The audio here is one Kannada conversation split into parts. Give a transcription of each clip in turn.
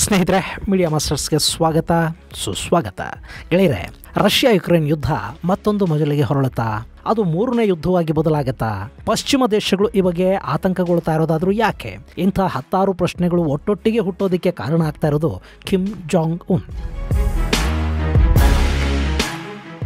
ಸ್ನೇಹಿತರೆ, ಮೀಡಿಯಾ ಮಾಸ್ಟರ್ಸ್ಗೆ ಸ್ವಾಗತ ಸುಸ್ವಾಗತ. ಗೆಳೆಯರೆ, ರಷ್ಯಾ ಯುಕ್ರೇನ್ ಯುದ್ಧ ಮತ್ತೊಂದು ಮಜಲಿಗೆ ಹೊರಳುತ್ತಾ? ಅದು ಮೂರನೇ ಯುದ್ಧವಾಗಿ ಬದಲಾಗತ್ತಾ? ಪಶ್ಚಿಮ ದೇಶಗಳು ಈ ಬಗ್ಗೆ ಆತಂಕಗೊಳ್ತಾ ಇರೋದಾದ್ರೂ ಯಾಕೆ? ಇಂಥ 10 ಪ್ರಶ್ನೆಗಳು ಒಟ್ಟೊಟ್ಟಿಗೆ ಹುಟ್ಟೋದಕ್ಕೆ ಕಾರಣ ಆಗ್ತಾ ಇರೋದು ಕಿಮ್ ಜಾಂಗ್ ಉನ್.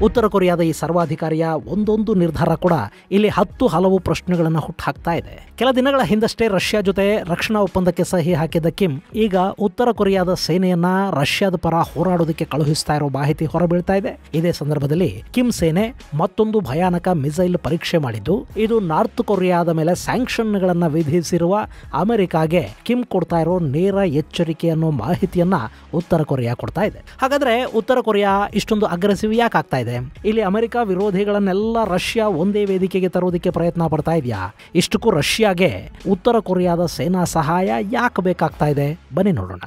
ಉತ್ತರ ಕೊರಿಯಾದ ಈ ಸರ್ವಾಧಿಕಾರಿಯ ಒಂದೊಂದು ನಿರ್ಧಾರ ಕೂಡ ಇಲ್ಲಿ ಹಲವು ಪ್ರಶ್ನೆಗಳನ್ನು ಹುಟ್ಟುಹಾಕ್ತಾ ಇದೆ. ಕೆಲ ದಿನಗಳ ಹಿಂದಷ್ಟೇ ರಷ್ಯಾ ಜೊತೆ ರಕ್ಷಣಾ ಒಪ್ಪಂದಕ್ಕೆ ಸಹಿ ಹಾಕಿದ್ದ ಕಿಮ್ ಈಗ ಉತ್ತರ ಕೊರಿಯಾದ ಸೇನೆಯನ್ನ ರಷ್ಯಾದ ಪರ ಹೋರಾಡೋದಕ್ಕೆ ಕಳುಹಿಸ್ತಾ ಇರೋ ಮಾಹಿತಿ ಹೊರಬೀಳ್ತಾ ಇದೆ. ಇದೇ ಸಂದರ್ಭದಲ್ಲಿ ಕಿಮ್ ಸೇನೆ ಮತ್ತೊಂದು ಭಯಾನಕ ಮಿಸೈಲ್ ಪರೀಕ್ಷೆ ಮಾಡಿದ್ದು, ಇದು ನಾರ್ತ್ ಕೊರಿಯಾದ ಮೇಲೆ ಸ್ಯಾಂಕ್ಷನ್ಗಳನ್ನ ವಿಧಿಸಿರುವ ಅಮೆರಿಕಾಗೆ ಕಿಮ್ ಕೊಡ್ತಾ ಇರೋ ನೇರ ಎಚ್ಚರಿಕೆ ಅನ್ನೋ ಮಾಹಿತಿಯನ್ನ ಉತ್ತರ ಕೊರಿಯಾ ಕೊಡ್ತಾ ಇದೆ. ಹಾಗಾದ್ರೆ ಉತ್ತರ ಕೊರಿಯಾ ಇಷ್ಟೊಂದು ಅಗ್ರೆಸಿವ್ ಯಾಕೆ ಆಗ್ತಾ ಇದೆ? ಇಲ್ಲಿ ಅಮೆರಿಕ ವಿರೋಧಿಗಳನ್ನೆಲ್ಲ ರಷ್ಯಾ ಒಂದೇ ವೇದಿಕೆಗೆ ತರೋದಕ್ಕೆ ಪ್ರಯತ್ನ ಪಡ್ತಾ ಇದೆಯಾ? ಇಷ್ಟಕ್ಕೂ ರಷ್ಯಾಗೆ ಉತ್ತರ ಕೊರಿಯಾದ ಸೇನಾ ಸಹಾಯ ಯಾಕೆ ಬೇಕಾಗ್ತಾ ಇದೆ? ಬನ್ನಿ ನೋಡೋಣ.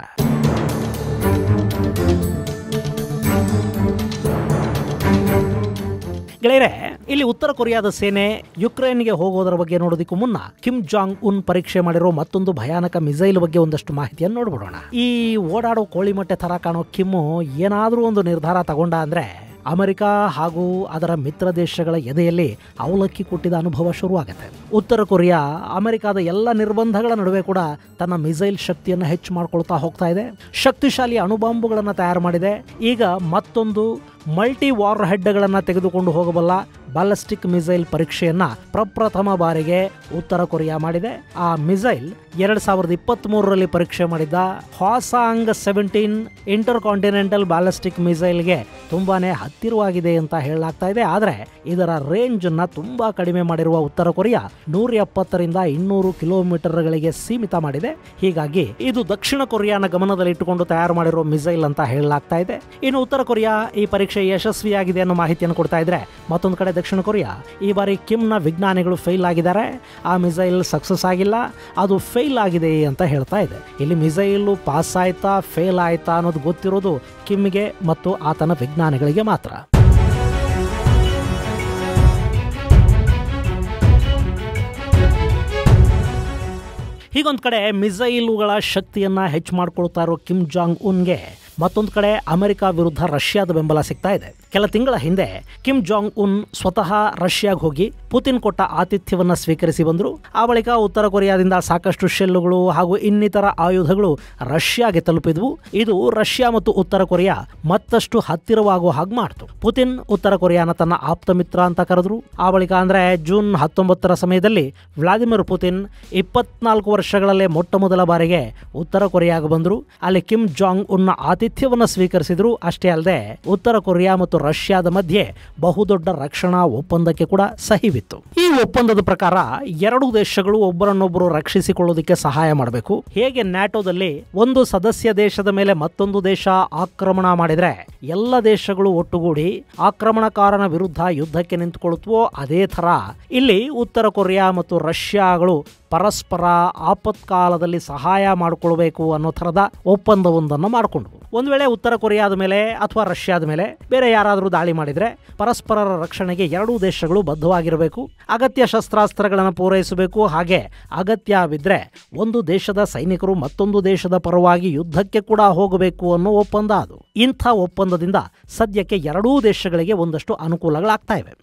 ಗೆಳೆಯರೆ, ಇಲ್ಲಿ ಉತ್ತರ ಕೊರಿಯಾದ ಸೇನೆ ಯುಕ್ರೇನ್ಗೆ ಹೋಗೋದರ ಬಗ್ಗೆ ನೋಡೋದಕ್ಕೂ ಮುನ್ನ ಕಿಮ್ ಜಾಂಗ್ ಉನ್ ಪರೀಕ್ಷೆ ಮಾಡಿರೋ ಮತ್ತೊಂದು ಭಯಾನಕ ಮಿಸೈಲ್ ಬಗ್ಗೆ ಒಂದಷ್ಟು ಮಾಹಿತಿಯನ್ನು ನೋಡ್ಬಿಡೋಣ. ಈ ಓಡಾಡೋ ಕೋಳಿ ಮೊಟ್ಟೆ ತರ ಕಾಣೋ ಕಿಮ್ಮು ಏನಾದ್ರೂ ಒಂದು ನಿರ್ಧಾರ ತಗೊಂಡ ಅಂದ್ರೆ ಅಮೆರಿಕ ಹಾಗೂ ಅದರ ಮಿತ್ರ ದೇಶಗಳ ಎದೆಯಲ್ಲಿ ಅವಲಕ್ಕಿ ಕೊಟ್ಟಿದ ಅನುಭವ ಶುರುವಾಗುತ್ತೆ. ಉತ್ತರ ಕೊರಿಯಾ ಅಮೆರಿಕದ ಎಲ್ಲ ನಿರ್ಬಂಧಗಳ ನಡುವೆ ಕೂಡ ತನ್ನ ಮಿಸೈಲ್ ಶಕ್ತಿಯನ್ನು ಹೆಚ್ಚು ಮಾಡ್ಕೊಳ್ತಾ ಹೋಗ್ತಾ ಇದೆ. ಶಕ್ತಿಶಾಲಿ ಅಣುಬಾಂಬುಗಳನ್ನು ತಯಾರು ಮಾಡಿದೆ. ಈಗ ಮತ್ತೊಂದು ಮಲ್ಟಿ ವಾರ್ ಹೆಡ್ಗಳನ್ನು ತೆಗೆದುಕೊಂಡು ಹೋಗಬಲ್ಲ ಬ್ಯಾಲಿಸ್ಟಿಕ್ ಮಿಸೈಲ್ ಪರೀಕ್ಷೆಯನ್ನ ಪ್ರಪ್ರಥಮ ಬಾರಿಗೆ ಉತ್ತರ ಕೊರಿಯಾ ಮಾಡಿದೆ. ಆ ಮಿಸೈಲ್ 2023ರಲ್ಲಿ ಪರೀಕ್ಷೆ ಮಾಡಿದ್ದ ಹ್ವಾಸಾಂಗ್ 17 ಇಂಟರ್ ಕಾಂಟಿನೆಂಟಲ್ ಬ್ಯಾಲಿಸ್ಟಿಕ್ ಮಿಸೈಲ್ಗೆ ತುಂಬಾನೇ ಹತ್ತಿರವಾಗಿದೆ ಅಂತ ಹೇಳಲಾಗ್ತಾ ಇದೆ. ಆದರೆ ಇದರ ರೇಂಜ್ ಅನ್ನ ತುಂಬಾ ಕಡಿಮೆ ಮಾಡಿರುವ ಉತ್ತರ ಕೊರಿಯಾ 170ರಿಂದ 200 ಕಿಲೋಮೀಟರ್ಗಳಿಗೆ ಸೀಮಿತ ಮಾಡಿದೆ. ಹೀಗಾಗಿ ಇದು ದಕ್ಷಿಣ ಕೊರಿಯಾನ ಗಮನದಲ್ಲಿಟ್ಟುಕೊಂಡು ತಯಾರು ಮಾಡಿರುವ ಮಿಸೈಲ್ ಅಂತ ಹೇಳಲಾಗ್ತಾ ಇದೆ. ಇನ್ನು ಉತ್ತರ ಕೊರಿಯಾ ಈ ಪರೀಕ್ಷೆ ಯಶಸ್ವಿಯಾಗಿದೆ ಅನ್ನೋ ಮಾಹಿತಿಯನ್ನು ಕೊಡ್ತಾ ಇದ್ರೆ, ಮತ್ತೊಂದು ಕಡೆ ದಕ್ಷಿಣ ಕೊರಿಯಾ ಈ ಬಾರಿ ಕಿಮ್ನ ವಿಜ್ಞಾನಿಗಳು ಫೇಲ್ ಆಗಿದ್ದಾರೆ, ಆ ಮಿಸೈಲ್ ಸಕ್ಸಸ್ ಆಗಿಲ್ಲ, ಅದು ಫೇಲ್ ಆಗಿದೆ ಅಂತ ಹೇಳ್ತಾ ಇದೆ. ಇಲ್ಲಿ ಮಿಸೈಲ್ ಪಾಸ್ ಆಯ್ತಾ ಫೇಲ್ ಆಯ್ತಾ ಅನ್ನೋದು ಗೊತ್ತಿರೋದು ಕಿಮ್ಗೆ ಮತ್ತು ಆತನ ವಿಜ್ಞಾನಿಗಳಿಗೆ ಮಾತ್ರ. ಹೀಗೊಂದು ಕಡೆ ಮಿಸೈಲುಗಳ ಶಕ್ತಿಯನ್ನ ಹೆಚ್ಚು ಮಾಡ್ಕೊಳ್ತಾ ಇರೋ ಕಿಮ್ ಜಾಂಗ್ ಉನ್ಗೆ ಮತ್ತೊಂದು ಕಡೆ ಅಮೆರಿಕ ವಿರುದ್ಧ ರಷ್ಯಾದ ಬೆಂಬಲ ಸಿಗ್ತಾ ಇದೆ. ಕೆಲ ತಿಂಗಳ ಹಿಂದೆ ಕಿಮ್ ಜಾಂಗ್ ಉನ್ ಸ್ವತಃ ರಷ್ಯಾಗೆ ಹೋಗಿ ಪುತಿನ್ ಕೊಟ್ಟ ಆತಿಥ್ಯವನ್ನ ಸ್ವೀಕರಿಸಿ ಬಂದರು. ಆ ಬಳಿಕ ಉತ್ತರ ಕೊರಿಯಾದಿಂದ ಸಾಕಷ್ಟು ಶೆಲ್ಲುಗಳು ಹಾಗೂ ಇನ್ನಿತರ ಆಯುಧಗಳು ರಷ್ಯಾಗೆ ತಲುಪಿದ್ವು. ಇದು ರಷ್ಯಾ ಮತ್ತು ಉತ್ತರ ಕೊರಿಯಾ ಮತ್ತಷ್ಟು ಹತ್ತಿರವಾಗುವ ಹಾಗೆ ಮಾಡ್ತು. ಪುತಿನ್ ಉತ್ತರ ಕೊರಿಯಾನ ತನ್ನ ಆಪ್ತ ಮಿತ್ರ ಅಂತ ಕರೆದ್ರು. ಆ ಬಳಿಕ ಅಂದ್ರೆ ಜೂನ್ 19ರ ಸಮಯದಲ್ಲಿ ವ್ಲಾದಿಮಿರ್ ಪುತಿನ್ 24 ವರ್ಷಗಳಲ್ಲೇ ಮೊಟ್ಟ ಮೊದಲ ಬಾರಿಗೆ ಉತ್ತರ ಕೊರಿಯಾಗೆ ಬಂದರು. ಅಲ್ಲಿ ಕಿಮ್ ಜಾಂಗ್ ಉನ್ನ ಆತಿಥ್ಯವನ್ನು ಸ್ವೀಕರಿಸಿದ್ರು. ಅಷ್ಟೇ ಅಲ್ಲದೆ ಉತ್ತರ ಕೊರಿಯಾ ಮತ್ತು ರಷ್ಯಾದ ಮಧ್ಯೆ ಬಹುದೊಡ್ಡ ರಕ್ಷಣಾ ಒಪ್ಪಂದಕ್ಕೆ ಕೂಡ ಸಹಿ ಬಿತ್ತು. ಈ ಒಪ್ಪಂದದ ಪ್ರಕಾರ ಎರಡು ದೇಶಗಳು ಒಬ್ಬರನ್ನೊಬ್ಬರು ರಕ್ಷಿಸಿಕೊಳ್ಳೋದಕ್ಕೆ ಸಹಾಯ ಮಾಡಬೇಕು. ಹೇಗೆ ನ್ಯಾಟೋದಲ್ಲಿ ಒಂದು ಸದಸ್ಯ ದೇಶದ ಮೇಲೆ ಮತ್ತೊಂದು ದೇಶ ಆಕ್ರಮಣ ಮಾಡಿದ್ರೆ ಎಲ್ಲ ದೇಶಗಳು ಒಟ್ಟುಗೂಡಿ ಆಕ್ರಮಣಕಾರನ ವಿರುದ್ಧ ಯುದ್ಧಕ್ಕೆ ನಿಂತುಕೊಳ್ಳುತ್ತವೋ, ಅದೇ ತರ ಇಲ್ಲಿ ಉತ್ತರ ಕೊರಿಯಾ ಮತ್ತು ರಷ್ಯಾಗಳು ಪರಸ್ಪರ ಆಪತ್ಕಾಲದಲ್ಲಿ ಸಹಾಯ ಮಾಡಿಕೊಳ್ಬೇಕು ಅನ್ನೋ ಥರದ ಒಪ್ಪಂದವೊಂದನ್ನು ಮಾಡಿಕೊಂಡ್ವು. ಒಂದು ವೇಳೆ ಉತ್ತರ ಕೊರಿಯಾದ ಮೇಲೆ ಅಥವಾ ರಷ್ಯಾದ ಮೇಲೆ ಬೇರೆ ಯಾರಾದರೂ ದಾಳಿ ಮಾಡಿದರೆ ಪರಸ್ಪರರ ರಕ್ಷಣೆಗೆ ಎರಡೂ ದೇಶಗಳು ಬದ್ಧವಾಗಿರಬೇಕು. ಅಗತ್ಯ ಶಸ್ತ್ರಾಸ್ತ್ರಗಳನ್ನು ಪೂರೈಸಬೇಕು. ಹಾಗೆ ಅಗತ್ಯ ಬಿದ್ದರೆ ಒಂದು ದೇಶದ ಸೈನಿಕರು ಮತ್ತೊಂದು ದೇಶದ ಪರವಾಗಿ ಯುದ್ಧಕ್ಕೆ ಕೂಡ ಹೋಗಬೇಕು ಅನ್ನೋ ಒಪ್ಪಂದ ಅದು. ಇಂಥ ಒಪ್ಪಂದದಿಂದ ಸದ್ಯಕ್ಕೆ ಎರಡೂ ದೇಶಗಳಿಗೆ ಒಂದಷ್ಟು ಅನುಕೂಲಗಳಾಗ್ತಾ ಇವೆ.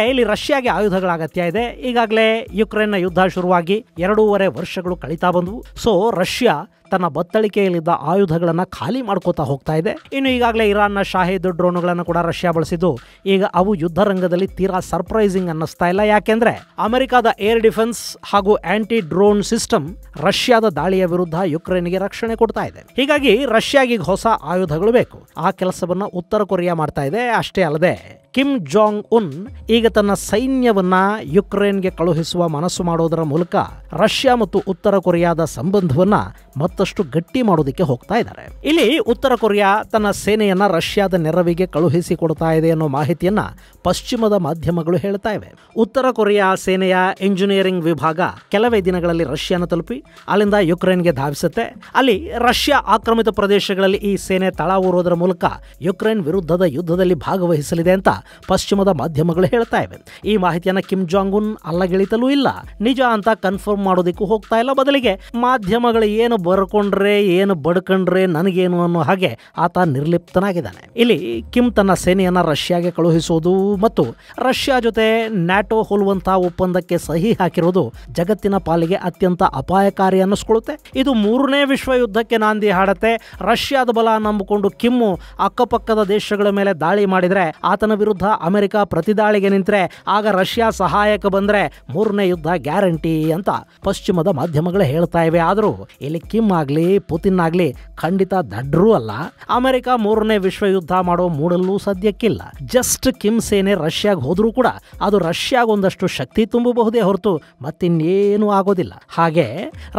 ಇಲ್ಲಿ ರಷ್ಯಾಗೆ ಆಯುಧಗಳ ಅಗತ್ಯ ಇದೆ. ಈಗಾಗಲೇ ಯುಕ್ರೇನ್ನ ಯುದ್ಧ ಶುರುವಾಗಿ 2.5 ವರ್ಷಗಳು ಕಳೀತಾ ಬಂದವು. ಸೊ ರಷ್ಯಾ ತನ್ನ ಬತ್ತಳಿಕೆಯಲ್ಲಿದ್ದ ಆಯುಧಗಳನ್ನು ಖಾಲಿ ಮಾಡ್ಕೋತಾ ಹೋಗ್ತಾ ಇದೆ. ಇನ್ನು ಈಗಾಗಲೇ ಇರಾನ್ನ ಶಾಹಿದ್ ಡ್ರೋನ್ಗಳನ್ನು ಕೂಡ ರಷ್ಯಾ ಬಳಸಿದ್ದು ಈಗ ಅವು ಯುದ್ಧ ರಂಗದಲ್ಲಿ ತೀರಾ ಸರ್ಪ್ರೈಸಿಂಗ್ ಅನ್ನಿಸ್ತಾ ಇಲ್ಲ. ಯಾಕೆಂದ್ರೆ ಅಮೆರಿಕದ ಏರ್ ಡಿಫೆನ್ಸ್ ಹಾಗೂ ಆಂಟಿ ಡ್ರೋನ್ ಸಿಸ್ಟಮ್ ರಷ್ಯಾದ ದಾಳಿಯ ವಿರುದ್ಧ ಯುಕ್ರೇನ್ಗೆ ರಕ್ಷಣೆ ಕೊಡ್ತಾ ಇದೆ. ಹೀಗಾಗಿ ರಷ್ಯಾಗೆ ಹೊಸ ಆಯುಧಗಳು ಬೇಕು. ಆ ಕೆಲಸವನ್ನ ಉತ್ತರ ಕೊರಿಯಾ ಮಾಡ್ತಾ ಇದೆ. ಅಷ್ಟೇ ಅಲ್ಲದೆ ಕಿಮ್ ಜಾಂಗ್ ಉನ್ ಈಗ ತನ್ನ ಸೈನ್ಯವನ್ನ ಯುಕ್ರೇನ್ಗೆ ಕಳುಹಿಸುವ ಮನಸ್ಸು ಮಾಡೋದರ ಮೂಲಕ ರಷ್ಯಾ ಮತ್ತು ಉತ್ತರ ಕೊರಿಯಾದ ಸಂಬಂಧವನ್ನ ಮತ್ತಷ್ಟು ಮತ್ತಷ್ಟು ಗಟ್ಟಿ ಮಾಡೋದಕ್ಕೆ ಹೋಗ್ತಾ ಇದ್ದಾರೆ. ಇಲ್ಲಿ ಉತ್ತರ ಕೊರಿಯಾ ತನ್ನ ಸೇನೆಯನ್ನ ರಷ್ಯಾದ ನೆರವಿಗೆ ಕಳುಹಿಸಿಕೊಡ್ತಾ ಇದೆ ಅನ್ನೋ ಮಾಹಿತಿಯನ್ನ ಪಶ್ಚಿಮದ ಮಾಧ್ಯಮಗಳು ಹೇಳ್ತಾ ಇವೆ. ಉತ್ತರ ಕೊರಿಯಾ ಸೇನೆಯ ಇಂಜಿನಿಯರಿಂಗ್ ವಿಭಾಗ ಕೆಲವೇ ದಿನಗಳಲ್ಲಿ ರಷ್ಯಾನ ತಲುಪಿ ಅಲ್ಲಿಂದ ಯುಕ್ರೇನ್ಗೆ ಧಾವಿಸುತ್ತೆ. ಅಲ್ಲಿ ರಷ್ಯಾ ಆಕ್ರಮಿತ ಪ್ರದೇಶಗಳಲ್ಲಿ ಈ ಸೇನೆ ತಳ ಊರೋದರ ಮೂಲಕ ಯುಕ್ರೇನ್ ವಿರುದ್ಧದ ಯುದ್ಧದಲ್ಲಿ ಭಾಗವಹಿಸಲಿದೆ ಅಂತ ಪಶ್ಚಿಮದ ಮಾಧ್ಯಮಗಳು ಹೇಳ್ತಾ ಇವೆ. ಈ ಮಾಹಿತಿಯನ್ನ ಕಿಮ್ ಜಾಂಗ್ ಉನ್ ಅಲ್ಲಗೆಳಿತಲೂ ಇಲ್ಲ, ನಿಜ ಅಂತ ಕನ್ಫರ್ಮ್ ಮಾಡೋದಕ್ಕೂ ಹೋಗ್ತಾ ಇಲ್ಲ. ಬದಲಿಗೆ ಮಾಧ್ಯಮಗಳು ಏನು ಬರ್ಕೊಂಡ್ರೆ ಏನು ಬಡ್ಕೊಂಡ್ರೆ ನನಗೇನು ಅನ್ನೋ ಹಾಗೆ ಆತ ನಿರ್ಲಿಪ್ತನಾಗಿದ್ದಾನೆ. ಇಲ್ಲಿ ಕಿಮ್ ತನ್ನ ಸೇನೆಯನ್ನ ರಷ್ಯಾಗೆ ಕಳುಹಿಸುವುದು ಮತ್ತು ರಷ್ಯಾ ಜೊತೆ ನ್ಯಾಟೋ ಹೋಲುವಂತಹ ಒಪ್ಪಂದಕ್ಕೆ ಸಹಿ ಹಾಕಿರೋದು ಜಗತ್ತಿನ ಪಾಲಿಗೆ ಅತ್ಯಂತ ಅಪಾಯಕಾರಿ ಅನ್ನಿಸ್ಕೊಳ್ಳುತ್ತೆ. ಇದು 3ನೇ ವಿಶ್ವ ಯುದ್ಧಕ್ಕೆ ನಾಂದಿ ಹಾಡುತ್ತೆ. ರಷ್ಯಾದ ಬಲ ನಂಬಿಕೊಂಡು ಕಿಮ್ಮು ಅಕ್ಕಪಕ್ಕದ ದೇಶಗಳ ಮೇಲೆ ದಾಳಿ ಮಾಡಿದ್ರೆ, ಆತನ ವಿರುದ್ಧ ಅಮೆರಿಕ ಪ್ರತಿದಾಳಿಗೆ ನಿಂತರೆ, ಆಗ ರಷ್ಯಾ ಸಹಾಯಕ ಬಂದ್ರೆ 3ನೇ ಯುದ್ಧ ಗ್ಯಾರಂಟಿ ಅಂತ ಪಶ್ಚಿಮದ ಮಾಧ್ಯಮಗಳು ಹೇಳ್ತಾ ಇವೆ. ಆದರೂ ಇಲ್ಲಿ ಕಿಮ್ ಆಗ್ಲಿ ಪುತಿನ್ ಆಗ್ಲಿ ಖಂಡಿತ ದಡ್ರೂ ಅಲ್ಲ. ಅಮೆರಿಕ 3ನೇ ವಿಶ್ವ ಯುದ್ಧ ಮಾಡೋ ಮೂಡಲ್ಲೂ ಸದ್ಯಕ್ಕಿಲ್ಲ. ಜಸ್ಟ್ ಕಿಮ್ ಸೇನೆ ರಷ್ಯಾಗೆ ಹೋದ್ರೂ ಕೂಡ ಅದು ರಷ್ಯಾಗೊಂದಷ್ಟು ಶಕ್ತಿ ತುಂಬಬಹುದೇ ಹೊರತು ಮತ್ತಿನ್ನೇನು ಆಗೋದಿಲ್ಲ. ಹಾಗೆ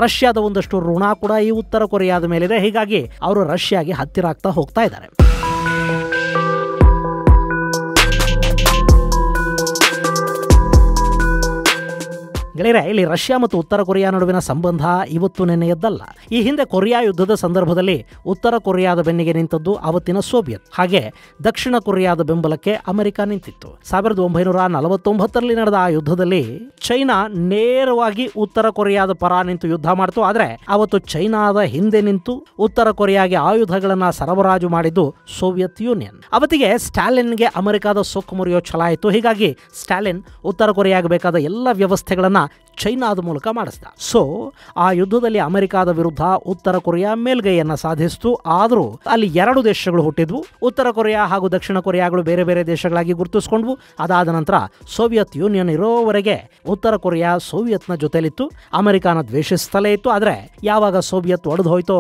ರಷ್ಯಾದ ಒಂದಷ್ಟು ಋಣ ಕೂಡ ಈ ಉತ್ತರ ಕೊರಿಯಾದ ಮೇಲಿದೆ. ಹೀಗಾಗಿ ಅವರು ರಷ್ಯಾಗೆ ಹತ್ತಿರ ಆಗ್ತಾ ಹೋಗ್ತಾ ಇದ್ದಾರೆ. ಗೆಳೆಯರೆ, ಇಲ್ಲಿ ರಷ್ಯಾ ಮತ್ತು ಉತ್ತರ ಕೊರಿಯಾ ನಡುವಿನ ಸಂಬಂಧ ಇವತ್ತು ನೆನ್ನೆಯದ್ದಲ್ಲ. ಈ ಹಿಂದೆ ಕೊರಿಯಾ ಯುದ್ಧದ ಸಂದರ್ಭದಲ್ಲಿ ಉತ್ತರ ಕೊರಿಯಾದ ಬೆನ್ನಿಗೆ ನಿಂತದ್ದು ಅವತ್ತಿನ ಸೋವಿಯತ್. ಹಾಗೆ ದಕ್ಷಿಣ ಕೊರಿಯಾದ ಬೆಂಬಲಕ್ಕೆ ಅಮೆರಿಕ ನಿಂತಿತ್ತು. 1949ರಲ್ಲಿ ನಡೆದ ಆ ಯುದ್ಧದಲ್ಲಿ ಚೈನಾ ನೇರವಾಗಿ ಉತ್ತರ ಕೊರಿಯಾದ ಪರ ನಿಂತು ಯುದ್ಧ ಮಾಡಿತು. ಆದರೆ ಅವತ್ತು ಚೈನಾದ ಹಿಂದೆ ನಿಂತು ಉತ್ತರ ಕೊರಿಯಾಗೆ ಆಯುಧಗಳನ್ನ ಸರಬರಾಜು ಮಾಡಿದ್ದು ಸೋವಿಯತ್ ಯೂನಿಯನ್. ಅವತ್ತಿಗೆ ಸ್ಟಾಲಿನ್ಗೆ ಅಮೆರಿಕದ ಸೊಕ್ಕು ಮುರಿಯೋ ಛಲ ಇತ್ತು. ಹೀಗಾಗಿ ಸ್ಟಾಲಿನ್ ಉತ್ತರ ಕೊರಿಯಾಗೆ ಬೇಕಾದ ಎಲ್ಲ ವ್ಯವಸ್ಥೆಗಳನ್ನ ಚೈನಾದ ಮೂಲಕ ಮಾಡಿಸಿದ. ಸೊ ಆ ಯುದ್ಧದಲ್ಲಿ ಅಮೆರಿಕದ ವಿರುದ್ಧ ಉತ್ತರ ಕೊರಿಯಾ ಮೇಲ್ಗೈಯನ್ನ ಸಾಧಿಸಿತು. ಆದರೂ ಅಲ್ಲಿ 2 ದೇಶಗಳು ಹುಟ್ಟಿದ್ವು. ಉತ್ತರ ಕೊರಿಯಾ ಹಾಗೂ ದಕ್ಷಿಣ ಕೊರಿಯಾಗಳು ಬೇರೆ ಬೇರೆ ದೇಶಗಳಾಗಿ ಗುರುತಿಸಿಕೊಂಡ್ವು. ಅದಾದ ನಂತರ ಸೋವಿಯತ್ ಯೂನಿಯನ್ ಇರೋವರೆಗೆ ಉತ್ತರ ಕೊರಿಯಾ ಸೋವಿಯತ್ನ ಜೊತೆಲಿತ್ತು, ಅಮೆರಿಕನ ದ್ವೇಷಿಸ್ತಲೇ ಇತ್ತು. ಆದರೆ ಯಾವಾಗ ಸೋವಿಯತ್ ಒಡೆದು ಹೋಯ್ತೋ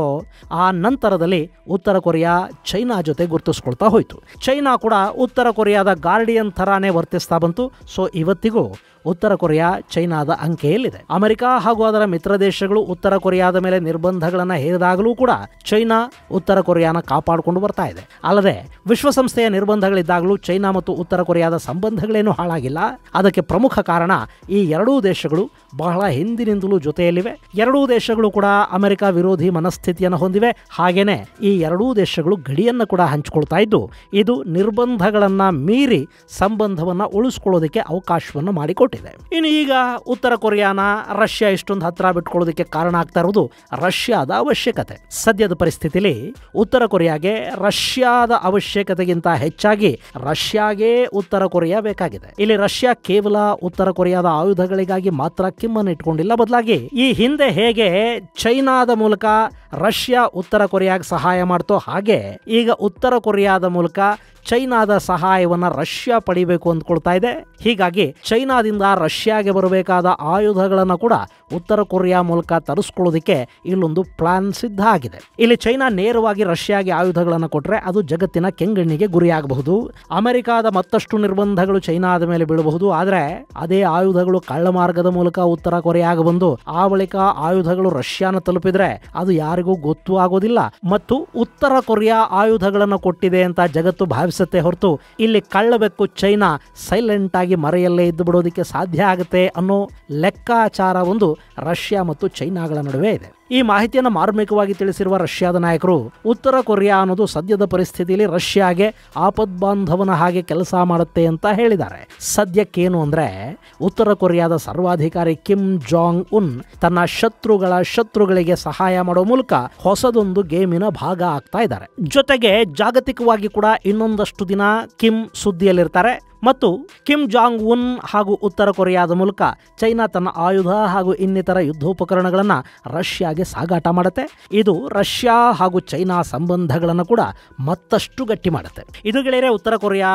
ಆ ನಂತರದಲ್ಲಿ ಉತ್ತರ ಕೊರಿಯಾ ಚೈನಾ ಜೊತೆ ಗುರುತಿಸ್ಕೊಳ್ತಾ ಹೋಯ್ತು. ಚೈನಾ ಕೂಡ ಉತ್ತರ ಕೊರಿಯಾದ ಗಾರ್ಡಿಯನ್ ಥರಾನೇ ವರ್ತಿಸ್ತಾ ಬಂತು. ಸೊ ಇವತ್ತಿಗೂ ಉತ್ತರ ಕೊರಿಯಾ ಚೈನಾದ ಅಂಕೆಯಲ್ಲಿದೆ. ಅಮೆರಿಕ ಹಾಗೂ ಅದರ ಮಿತ್ರ ದೇಶಗಳು ಉತ್ತರ ಕೊರಿಯಾದ ಮೇಲೆ ನಿರ್ಬಂಧಗಳನ್ನು ಹೇರಿದಾಗಲೂ ಕೂಡ ಚೈನಾ ಉತ್ತರ ಕೊರಿಯಾನ ಕಾಪಾಡಿಕೊಂಡು ಬರ್ತಾ ಇದೆ. ಅಲ್ಲದೆ ವಿಶ್ವಸಂಸ್ಥೆಯ ನಿರ್ಬಂಧಗಳಿದ್ದಾಗಲೂ ಚೈನಾ ಮತ್ತು ಉತ್ತರ ಕೊರಿಯಾದ ಸಂಬಂಧಗಳೇನು ಹಾಳಾಗಿಲ್ಲ. ಅದಕ್ಕೆ ಪ್ರಮುಖ ಕಾರಣ ಈ 2 ದೇಶಗಳು ಬಹಳ ಹಿಂದಿನಿಂದಲೂ ಜೊತೆಯಲ್ಲಿವೆ. 2 ದೇಶಗಳು ಕೂಡ ಅಮೆರಿಕ ವಿರೋಧಿ ಮನಸ್ಥಿತಿಯನ್ನು ಹೊಂದಿವೆ. ಹಾಗೇನೆ ಈ 2 ದೇಶಗಳು ಗಡಿಯನ್ನು ಕೂಡ ಹಂಚಿಕೊಳ್ತಾ ಇದ್ದು ಇದು ನಿರ್ಬಂಧಗಳನ್ನ ಮೀರಿ ಸಂಬಂಧವನ್ನ ಉಳಿಸ್ಕೊಳ್ಳೋದಕ್ಕೆ ಅವಕಾಶವನ್ನು ಮಾಡಿಕೊಟ್ಟಿದೆ. ಇನ್ನು ಈಗ ಉತ್ತರ ಕೊರಿಯಾನ ರಷ್ಯಾ ಇಷ್ಟೊಂದು ಹತ್ರ ಬಿಟ್ಕೊಳ್ಳೋದಕ್ಕೆ ಕಾರಣ ಆಗ್ತಾ ಇರೋದು ರಷ್ಯಾದ ಅವಶ್ಯಕತೆ. ಸದ್ಯದ ಪರಿಸ್ಥಿತಿಯಲ್ಲಿ ಉತ್ತರ ಕೊರಿಯಾಗೆ ರಷ್ಯಾದ ಅವಶ್ಯಕತೆಗಿಂತ ಹೆಚ್ಚಾಗಿ ರಷ್ಯಾಗೆ ಉತ್ತರ ಕೊರಿಯಾ ಬೇಕಾಗಿದೆ. ಇಲ್ಲಿ ರಷ್ಯಾ ಕೇವಲ ಉತ್ತರ ಕೊರಿಯಾದ ಆಯುಧಗಳಿಗಾಗಿ ಮಾತ್ರ ಕಿಮ್ಮನ್ನು ಇಟ್ಕೊಂಡಿಲ್ಲ. ಬದಲಾಗಿ ಈ ಹಿಂದೆ ಹೇಗೆ ಚೈನಾದ ಮೂಲಕ ರಷ್ಯಾ ಉತ್ತರ ಕೊರಿಯಾಗೆ ಸಹಾಯ ಮಾಡ್ತೋ ಹಾಗೆ ಈಗ ಉತ್ತರ ಕೊರಿಯಾದ ಮೂಲಕ ಚೈನಾದ ಸಹಾಯವನ್ನು ರಷ್ಯಾ ಪಡಿಬೇಕು ಅಂದ್ಕೊಳ್ತಾ ಇದೆ. ಹೀಗಾಗಿ ಚೈನಾದಿಂದ ರಷ್ಯಾಗೆ ಬರಬೇಕಾದ ಆಯುಧಗಳನ್ನು ಕೂಡ ಉತ್ತರ ಕೊರಿಯಾ ಮೂಲಕ ತರಿಸ್ಕೊಳ್ಳೋದಕ್ಕೆ ಇಲ್ಲೊಂದು ಪ್ಲಾನ್ ಸಿದ್ಧ ಆಗಿದೆ. ಇಲ್ಲಿ ಚೈನಾ ನೇರವಾಗಿ ರಷ್ಯಾಗೆ ಆಯುಧಗಳನ್ನು ಕೊಟ್ಟರೆ ಅದು ಜಗತ್ತಿನ ಕೆಂಗಣ್ಣಿಗೆ ಗುರಿಯಾಗಬಹುದು. ಅಮೆರಿಕಾದ ಮತ್ತಷ್ಟು ನಿರ್ಬಂಧಗಳು ಚೈನಾದ ಮೇಲೆ ಬೀಳಬಹುದು. ಆದರೆ ಅದೇ ಆಯುಧಗಳು ಕಳ್ಳ ಮಾರ್ಗದ ಮೂಲಕ ಉತ್ತರ ಕೊರಿಯಾಗೆ ಬಂದು ಆ ಬಳಿಕ ಆಯುಧಗಳು ರಷ್ಯಾನ ತಲುಪಿದ್ರೆ ಅದು ಯಾರಿಗೂ ಗೊತ್ತೂ ಆಗೋದಿಲ್ಲ. ಮತ್ತು ಉತ್ತರ ಕೊರಿಯಾ ಆಯುಧಗಳನ್ನು ಕೊಟ್ಟಿದೆ ಅಂತ ಜಗತ್ತು ಭಾವಿಸುತ್ತೆ ಹೊರತು ಇಲ್ಲಿ ಕಳ್ಳಬೇಕು ಚೈನಾ ಸೈಲೆಂಟ್ ಆಗಿ ಮರೆಯಲ್ಲೇ ಇದ್ದು ಬಿಡೋದಕ್ಕೆ ಸಾಧ್ಯ ಆಗುತ್ತೆ ಅನ್ನೋ ಲೆಕ್ಕಾಚಾರ ಒಂದು ರಷ್ಯಾ ಮತ್ತು ಚೈನಾಗಳ ನಡುವೆ ಇದೆ. ಈ ಮಾಹಿತಿಯನ್ನು ಮಾರ್ಮಿಕವಾಗಿ ತಿಳಿಸಿರುವ ರಷ್ಯಾದ ನಾಯಕರು ಉತ್ತರ ಕೊರಿಯಾ ಅನ್ನೋದು ಸದ್ಯದ ಪರಿಸ್ಥಿತಿಯಲ್ಲಿ ರಷ್ಯಾಗೆ ಆಪದ್ಬಾಂಧವನ ಹಾಗೆ ಕೆಲಸ ಮಾಡುತ್ತೆ ಅಂತ ಹೇಳಿದ್ದಾರೆ. ಸದ್ಯಕ್ಕೇನು ಅಂದ್ರೆ ಉತ್ತರ ಕೊರಿಯಾದ ಸರ್ವಾಧಿಕಾರಿ ಕಿಮ್ ಜಾಂಗ್ ಉನ್ ತನ್ನ ಶತ್ರುಗಳಿಗೆ ಸಹಾಯ ಮಾಡೋ ಮೂಲಕ ಹೊಸದೊಂದು ಗೇಮಿನ ಭಾಗ ಆಗ್ತಾ ಇದ್ದಾರೆ. ಜೊತೆಗೆ ಜಾಗತಿಕವಾಗಿ ಕೂಡ ಇನ್ನೊಂದಷ್ಟು ದಿನ ಕಿಮ್ ಸುದ್ದಿಯಲ್ಲಿರ್ತಾರೆ ಮತ್ತು ಕಿಮ್ ಜಾಂಗ್ ಉನ್ ಹಾಗೂ ಉತ್ತರ ಕೊರಿಯಾದ ಮೂಲಕ ಚೈನಾ ತನ್ನ ಆಯುಧ ಹಾಗೂ ಇನ್ನಿತರ ಯುದ್ಧೋಪಕರಣಗಳನ್ನು ರಷ್ಯಾಗೆ ಸಾಗಾಟ ಮಾಡುತ್ತೆ. ಇದು ರಷ್ಯಾ ಹಾಗೂ ಚೈನಾ ಸಂಬಂಧಗಳನ್ನು ಕೂಡ ಮತ್ತಷ್ಟು ಗಟ್ಟಿ ಮಾಡುತ್ತೆ. ಇದು ಗೆಳೆಯರೆ ಉತ್ತರ Korea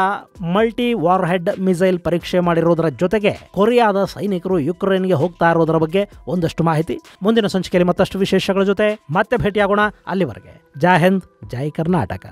multi war head missile ಪರೀಕ್ಷೆ ಮಾಡಿರೋದರ ಜೊತೆಗೆ ಕೊರಿಯಾದ ಸೈನಿಕರು ಯುಕ್ರೇನ್ಗೆ ಹೋಗ್ತಾ ಇರೋದರ ಬಗ್ಗೆ ಒಂದಷ್ಟು ಮಾಹಿತಿ. ಮುಂದಿನ ಸಂಚಿಕೆಯಲ್ಲಿ ಮತ್ತಷ್ಟು ವಿಶೇಷಗಳ ಜೊತೆ ಮತ್ತೆ ಭೇಟಿಯಾಗೋಣ. ಅಲ್ಲಿವರೆಗೆ ಜೈ ಹಿಂದ್, ಜೈ ಕರ್ನಾಟಕ.